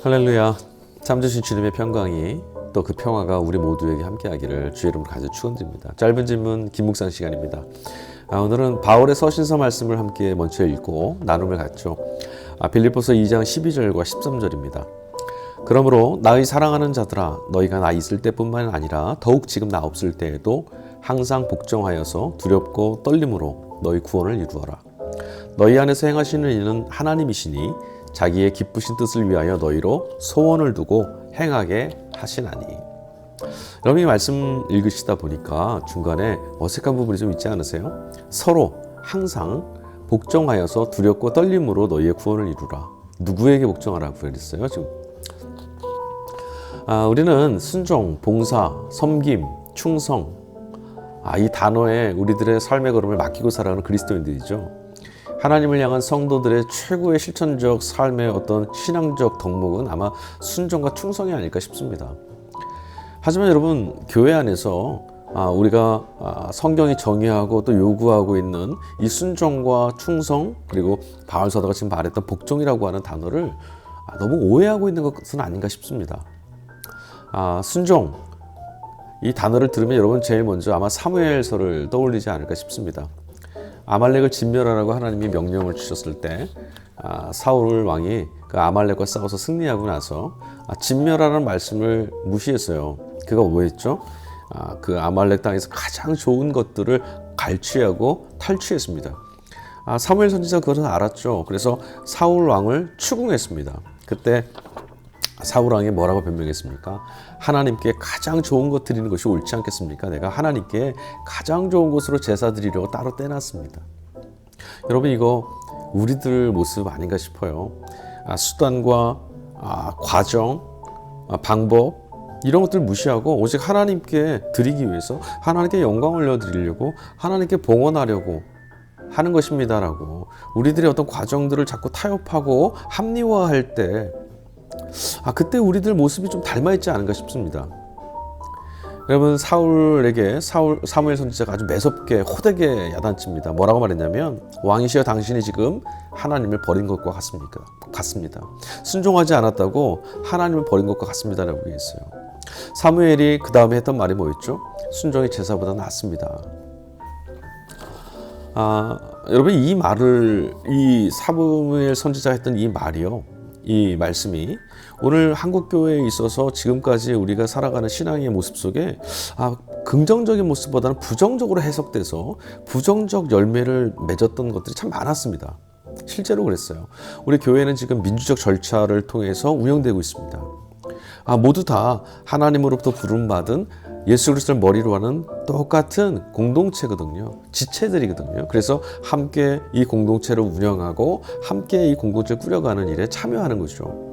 할렐루야. 참되신 주님의 평강이 또 그 평화가 우리 모두에게 함께하기를 주의 이름으로 간절히 축원드립니다. 짧은 질문 김묵상 시간입니다. 오늘은 바울의 서신서 말씀을 함께 먼저 읽고 나눔을 갖죠. 빌립보서 2장 12절과 13절입니다. 그러므로 나의 사랑하는 자들아, 너희가 나 있을 때뿐만 아니라 더욱 지금 나 없을 때에도 항상 복종하여서 두렵고 떨림으로 너희 구원을 이루어라. 너희 안에서 행하시는 이는 하나님이시니 자기의 기쁘신 뜻을 위하여 너희로 소원을 두고 행하게 하시나니. 여러분이 말씀 읽으시다 보니까 중간에 어색한 부분이 좀 있지 않으세요? 서로 항상 복종하여서 두렵고 떨림으로 너희의 구원을 이루라. 누구에게 복종하라고 그랬어요? 지금 우리는 순종, 봉사, 섬김, 충성, 이 단어에 우리들의 삶의 걸음을 맡기고 살아가는 그리스도인들이죠. 하나님을 향한 성도들의 최고의 실천적 삶의 어떤 신앙적 덕목은 아마 순종과 충성이 아닐까 싶습니다. 하지만 여러분, 교회 안에서 우리가 성경이 정의하고 또 요구하고 있는 이 순종과 충성, 그리고 바울 사도가 지금 말했던 복종이라고 하는 단어를 너무 오해하고 있는 것은 아닌가 싶습니다. 순종, 이 단어를 들으면 여러분 제일 먼저 아마 사무엘서를 떠올리지 않을까 싶습니다. 아말렉을 진멸하라고 하나님이 명령을 주셨을 때 사울 왕이 그 아말렉과 싸워서 승리하고 나서 진멸하라는 말씀을 무시했어요. 그가 뭐였죠? 그 아말렉 땅에서 가장 좋은 것들을 갈취하고 탈취했습니다. 사무엘 선지자가 그것을 알았죠. 그래서 사울 왕을 추궁했습니다. 그때 사울 왕이 뭐라고 변명했습니까? 하나님께 가장 좋은 것 드리는 것이 옳지 않겠습니까? 내가 하나님께 가장 좋은 것으로 제사 드리려고 따로 떼놨습니다. 여러분, 이거 우리들 모습 아닌가 싶어요. 수단과 과정, 방법 이런 것들 무시하고 오직 하나님께 드리기 위해서 하나님께 영광을 올려드리려고 하나님께 봉헌하려고 하는 것입니다라고 우리들의 어떤 과정들을 자꾸 타협하고 합리화할 때 그때 우리들 모습이 좀 닮아있지 않은가 싶습니다. 여러분, 사무엘 선지자가 아주 매섭게 호되게 야단칩니다. 뭐라고 말했냐면, 왕이시여 당신이 지금 하나님을 버린 것과 같습니다. 순종하지 않았다고 하나님을 버린 것과 같습니다 라고 얘기했어요. 사무엘이 그 다음에 했던 말이 뭐였죠? 순종이 제사보다 낫습니다. 여러분, 이 말을, 이 사무엘 선지자가 했던 이 말이요, 이 말씀이 오늘 한국교회에 있어서 지금까지 우리가 살아가는 신앙의 모습 속에 긍정적인 모습보다는 부정적으로 해석돼서 부정적 열매를 맺었던 것들이 참 많았습니다. 실제로 그랬어요. 우리 교회는 지금 민주적 절차를 통해서 운영되고 있습니다. 모두 다 하나님으로부터 부름받은 예수 그리스도를 머리로 하는 똑같은 공동체거든요. 지체들이거든요. 그래서 함께 이 공동체를 운영하고 함께 이 공동체를 꾸려가는 일에 참여하는 거죠.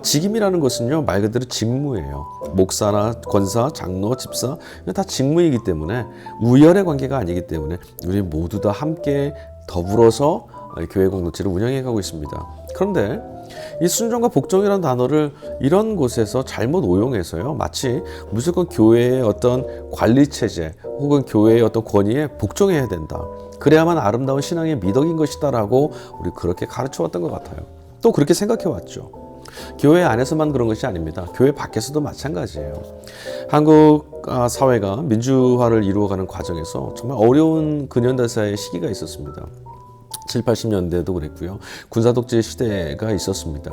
직임이라는 것은요, 말 그대로 직무예요. 목사나 권사, 장로, 집사, 이건 다 직무이기 때문에 우열의 관계가 아니기 때문에 우리 모두 다 함께 더불어서 교회 공동체를 운영해가고 있습니다. 그런데 이 순종과 복종이라는 단어를 이런 곳에서 잘못 오용해서요, 마치 무조건 교회의 어떤 관리체제 혹은 교회의 어떤 권위에 복종해야 된다, 그래야만 아름다운 신앙의 미덕인 것이다라고 우리 그렇게 가르쳐왔던 것 같아요. 또 그렇게 생각해왔죠. 교회 안에서만 그런 것이 아닙니다. 교회 밖에서도 마찬가지예요. 한국 사회가 민주화를 이루어가는 과정에서 정말 어려운 근현대사의 시기가 있었습니다. 7, 80년대도 그랬고요. 군사독재 시대가 있었습니다.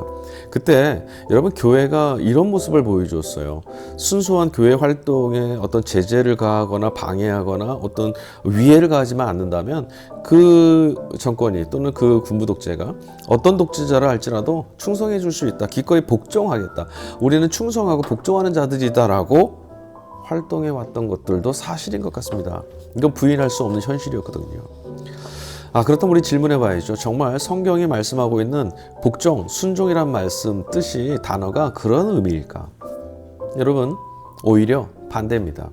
그때 여러분, 교회가 이런 모습을 보여주었어요. 순수한 교회 활동에 어떤 제재를 가하거나 방해하거나 어떤 위해를 가하지만 않는다면 그 정권이 또는 그 군부 독재가 어떤 독재자라 할지라도 충성해 줄 수 있다. 기꺼이 복종하겠다. 우리는 충성하고 복종하는 자들이다라고 활동해 왔던 것들도 사실인 것 같습니다. 이건 부인할 수 없는 현실이었거든요. 그렇다면 우리 질문해 봐야죠. 정말 성경이 말씀하고 있는 복종, 순종이란 말씀, 뜻이, 단어가 그런 의미일까? 여러분, 오히려 반대입니다.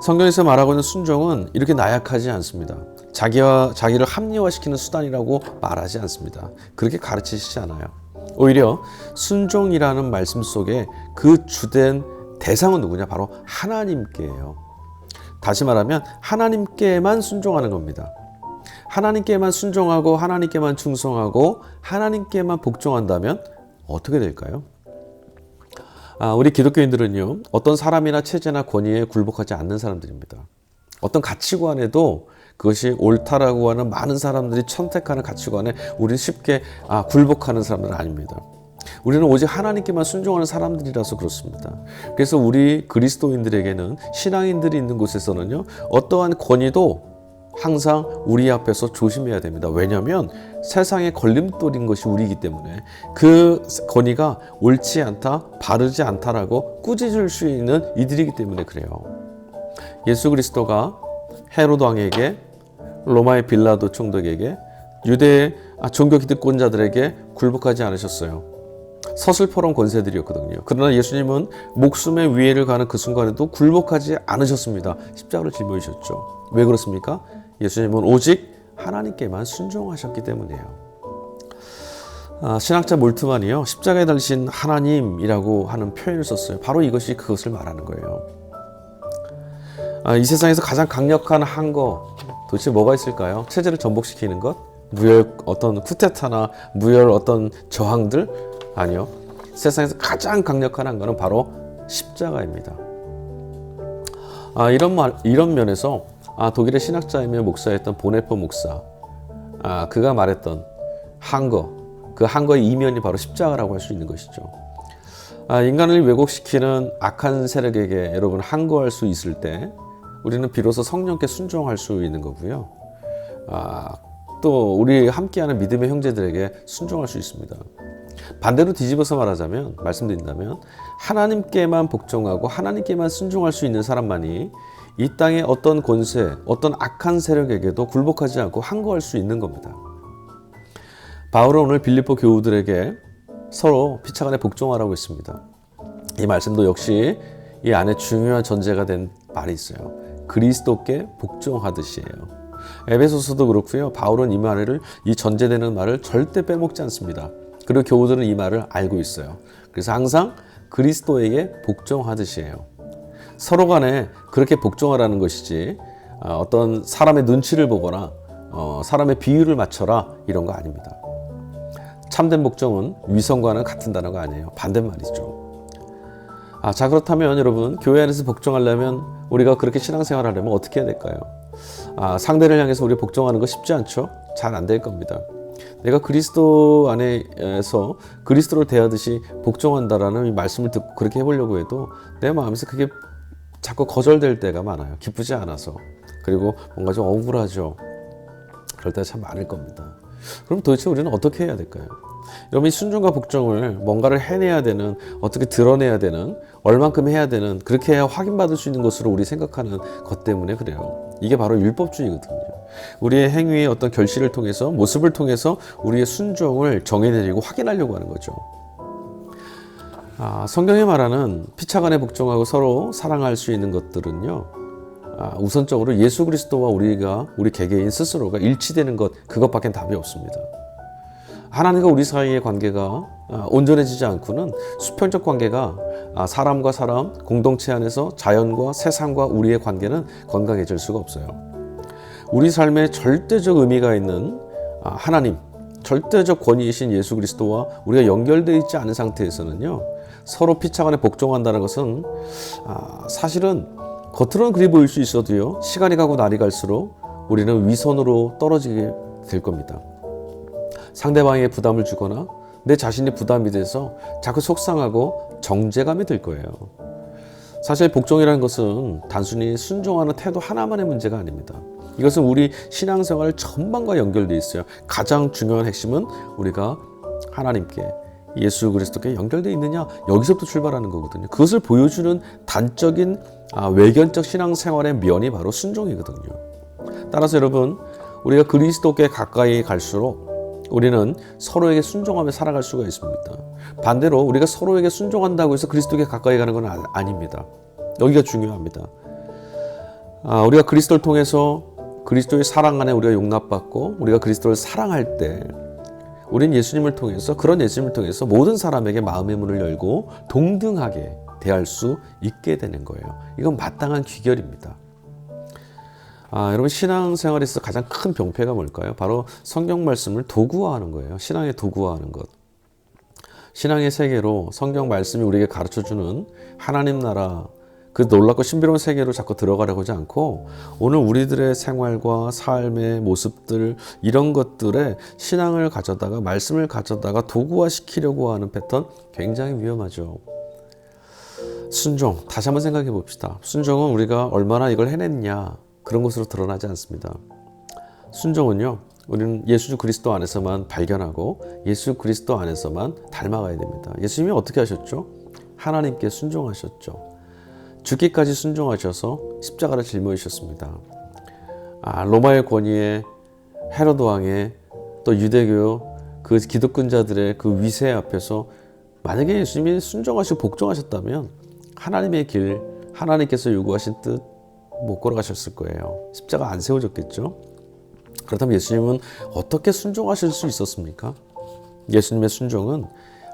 성경에서 말하고 있는 순종은 이렇게 나약하지 않습니다. 자기를 합리화시키는 수단이라고 말하지 않습니다. 그렇게 가르치시지 않아요. 오히려 순종이라는 말씀 속에 그 주된 대상은 누구냐? 바로 하나님께예요. 다시 말하면 하나님께만 순종하는 겁니다. 하나님께만 순종하고 하나님께만 충성하고 하나님께만 복종한다면 어떻게 될까요? 우리 기독교인들은요, 어떤 사람이나 체제나 권위에 굴복하지 않는 사람들입니다. 어떤 가치관에도 그것이 옳다라고 하는 많은 사람들이 선택하는 가치관에 우리는 쉽게 굴복하는 사람들은 아닙니다. 우리는 오직 하나님께만 순종하는 사람들이라서 그렇습니다. 그래서 우리 그리스도인들에게는, 신앙인들이 있는 곳에서는요, 어떠한 권위도 항상 우리 앞에서 조심해야 됩니다. 왜냐하면 세상의 걸림돌인 것이 우리이기 때문에 그 권위가 옳지 않다, 바르지 않다라고 꾸짖을 수 있는 이들이기 때문에 그래요. 예수 그리스도가 헤로드 왕에게, 로마의 빌라도 총독에게, 유대의 종교 기득권자들에게 굴복하지 않으셨어요. 서슬퍼런 권세들이었거든요. 그러나 예수님은 목숨의 위해를 가는 그 순간에도 굴복하지 않으셨습니다. 십자가를 짊어지셨죠. 왜 그렇습니까? 예수님은 오직 하나님께만 순종하셨기 때문이에요. 신학자 몰트만이요, 십자가에 달리신 하나님이라고 하는 표현을 썼어요. 바로 이것이 그것을 말하는 거예요. 이 세상에서 가장 강력한 한거 도대체 뭐가 있을까요? 체제를 전복시키는 것? 무혈 어떤 쿠데타나 무혈 어떤 저항들? 아니요. 세상에서 가장 강력한 한거는 바로 십자가입니다. 이런 면에서 독일의 신학자이며 목사였던 보네퍼 목사, 그가 말했던 한거, 그 한거의 이면이 바로 십자가라고 할 수 있는 것이죠. 인간을 왜곡시키는 악한 세력에게 여러분 항거할 수 있을 때 우리는 비로소 성령께 순종할 수 있는 거고요. 또 우리 함께하는 믿음의 형제들에게 순종할 수 있습니다. 반대로 뒤집어서 말씀드린다면 하나님께만 복종하고 하나님께만 순종할 수 있는 사람만이 이 땅의 어떤 권세, 어떤 악한 세력에게도 굴복하지 않고 항거할 수 있는 겁니다. 바울은 오늘 빌립보 교우들에게 서로 피차간에 복종하라고 했습니다. 이 말씀도 역시 이 안에 중요한 전제가 된 말이 있어요. 그리스도께 복종하듯이에요. 에베소서도 그렇고요. 바울은 이 전제되는 말을 절대 빼먹지 않습니다. 그리고 교우들은 이 말을 알고 있어요. 그래서 항상 그리스도에게 복종하듯이에요. 서로 간에 그렇게 복종하라는 것이지 어떤 사람의 눈치를 보거나 사람의 비율을 맞춰라 이런 거 아닙니다. 참된 복종은 위선과는 같은 단어가 아니에요. 반대말이죠. 자, 그렇다면 여러분, 교회 안에서 복종하려면, 우리가 그렇게 신앙생활 하려면 어떻게 해야 될까요? 상대를 향해서 우리 복종하는 거 쉽지 않죠? 잘 안 될 겁니다. 내가 그리스도 안에서 그리스도를 대하듯이 복종한다라는 이 말씀을 듣고 그렇게 해보려고 해도 내 마음에서 그게 자꾸 거절될 때가 많아요. 기쁘지 않아서. 그리고 뭔가 좀 억울하죠. 그럴 때가 참 많을 겁니다. 그럼 도대체 우리는 어떻게 해야 될까요? 여러분, 이 순종과 복종을 뭔가를 해내야 되는, 어떻게 드러내야 되는, 얼만큼 해야 되는, 그렇게 해야 확인받을 수 있는 것으로 우리 생각하는 것 때문에 그래요. 이게 바로 율법주의거든요. 우리의 행위의 어떤 결실을 통해서, 모습을 통해서 우리의 순종을 정해내리고 확인하려고 하는 거죠. 성경이 말하는 피차간에 복종하고 서로 사랑할 수 있는 것들은요, 우선적으로 예수 그리스도와 우리 개개인 스스로가 일치되는 것, 그것밖엔 답이 없습니다. 하나님과 우리 사이의 관계가 온전해지지 않고는 수평적 관계가 사람과 사람, 공동체 안에서 자연과 세상과 우리의 관계는 건강해질 수가 없어요. 우리 삶에 절대적 의미가 있는 하나님, 절대적 권위이신 예수 그리스도와 우리가 연결되어 있지 않은 상태에서는요, 서로 피차간에 복종한다는 것은 사실은 겉으로는 그리 보일 수 있어도요, 시간이 가고 날이 갈수록 우리는 위선으로 떨어지게 될 겁니다. 상대방에게 부담을 주거나 내 자신이 부담이 돼서 자꾸 속상하고 정죄감이 들 거예요. 사실 복종이라는 것은 단순히 순종하는 태도 하나만의 문제가 아닙니다. 이것은 우리 신앙생활 전반과 연결되어 있어요. 가장 중요한 핵심은 우리가 하나님께, 예수 그리스도께 연결되어 있느냐, 여기서부터 출발하는 거거든요. 그것을 보여주는 단적인 외견적 신앙생활의 면이 바로 순종이거든요. 따라서 여러분, 우리가 그리스도께 가까이 갈수록 우리는 서로에게 순종하며 살아갈 수가 있습니다. 반대로 우리가 서로에게 순종한다고 해서 그리스도께 가까이 가는 건 아닙니다. 여기가 중요합니다. 우리가 그리스도를 통해서 그리스도의 사랑 안에 우리가 용납받고 우리가 그리스도를 사랑할 때 우리는 그런 예수님을 통해서 모든 사람에게 마음의 문을 열고 동등하게 대할 수 있게 되는 거예요. 이건 마땅한 귀결입니다. 여러분, 신앙생활에서 가장 큰 병폐가 뭘까요? 바로 성경 말씀을 도구화하는 거예요. 신앙에 도구화하는 것. 신앙의 세계로 성경 말씀이 우리에게 가르쳐주는 하나님 나라 그 놀랍고 신비로운 세계로 자꾸 들어가려고 하지 않고 오늘 우리들의 생활과 삶의 모습들 이런 것들에 신앙을 가져다가 말씀을 가져다가 도구화시키려고 하는 패턴 굉장히 위험하죠. 순종, 다시 한번 생각해 봅시다. 순종은 우리가 얼마나 이걸 해냈냐 그런 것으로 드러나지 않습니다. 순종은요, 우리는 예수 그리스도 안에서만 발견하고 예수 그리스도 안에서만 닮아가야 됩니다. 예수님이 어떻게 하셨죠? 하나님께 순종하셨죠. 죽기까지 순종하셔서 십자가를 짊어지셨습니다. 로마의 권위에 헤로드 왕의 또 유대교 그 기득권자들의 그 위세 앞에서 만약에 예수님이 순종하시고 복종하셨다면 하나님의 길, 하나님께서 요구하신 뜻 못 걸어가셨을 거예요. 십자가 안 세워졌겠죠. 그렇다면 예수님은 어떻게 순종하실 수 있었습니까? 예수님의 순종은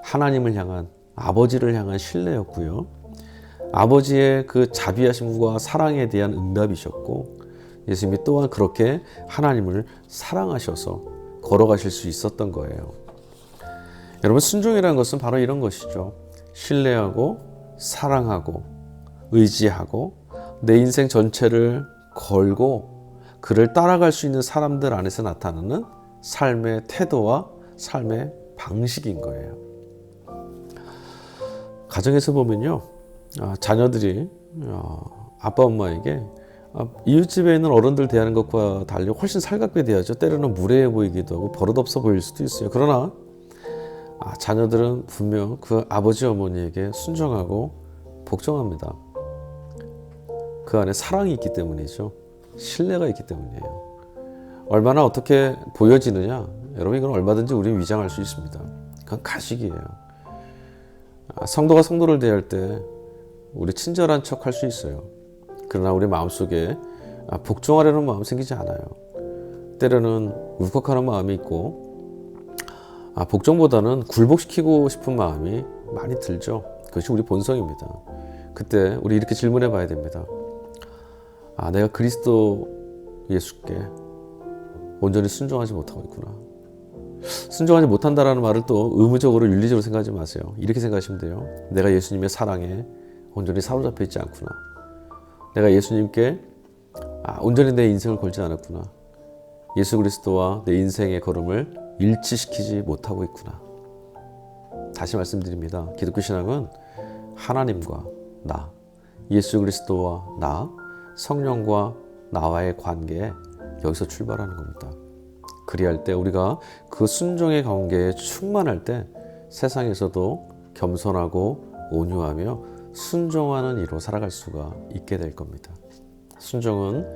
하나님을 향한, 아버지를 향한 신뢰였고요. 아버지의 그 자비하심과 사랑에 대한 응답이셨고, 예수님이 또한 그렇게 하나님을 사랑하셔서 걸어가실 수 있었던 거예요. 여러분, 순종이라는 것은 바로 이런 것이죠. 신뢰하고 사랑하고 의지하고 내 인생 전체를 걸고 그를 따라갈 수 있는 사람들 안에서 나타나는 삶의 태도와 삶의 방식인 거예요. 가정에서 보면요, 자녀들이 아빠 엄마에게 이웃집에 있는 어른들 대하는 것과 달리 훨씬 살갑게 대하죠. 때로는 무례해 보이기도 하고 버릇없어 보일 수도 있어요. 그러나 자녀들은 분명 그 아버지 어머니에게 순종하고 복종합니다. 그 안에 사랑이 있기 때문이죠. 신뢰가 있기 때문이에요. 얼마나 어떻게 보여지느냐, 여러분, 이건 얼마든지 우리는 위장할 수 있습니다. 그건 가식이에요. 성도가 성도를 대할 때 우리 친절한 척 할 수 있어요. 그러나 우리 마음속에 복종하려는 마음 생기지 않아요. 때로는 울컥하는 마음이 있고 복종보다는 굴복시키고 싶은 마음이 많이 들죠. 그것이 우리 본성입니다. 그때 우리 이렇게 질문해 봐야 됩니다. 내가 그리스도 예수께 온전히 순종하지 못하고 있구나. 순종하지 못한다라는 말을 또 의무적으로 윤리적으로 생각하지 마세요. 이렇게 생각하시면 돼요. 내가 예수님의 사랑에 온전히 사로잡혀 있지 않구나. 내가 예수님께 온전히 내 인생을 걸지 않았구나. 예수 그리스도와 내 인생의 걸음을 일치시키지 못하고 있구나. 다시 말씀드립니다. 기독교 신앙은 하나님과 나, 예수 그리스도와 나, 성령과 나와의 관계에 여기서 출발하는 겁니다. 그리할 때 우리가 그 순종의 관계에 충만할 때 세상에서도 겸손하고 온유하며 순종하는 이로 살아갈 수가 있게 될 겁니다. 순종은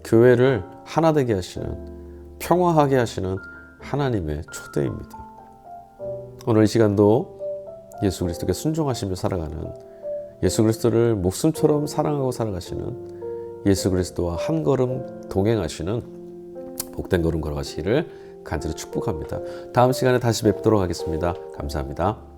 교회를 하나 되게 하시는, 평화하게 하시는 하나님의 초대입니다. 오늘 이 시간도 예수 그리스도께 순종하시며 살아가는, 예수 그리스도를 목숨처럼 사랑하고 살아가시는, 예수 그리스도와 한 걸음 동행하시는 복된 걸음 걸어가시기를 간절히 축복합니다. 다음 시간에 다시 뵙도록 하겠습니다. 감사합니다.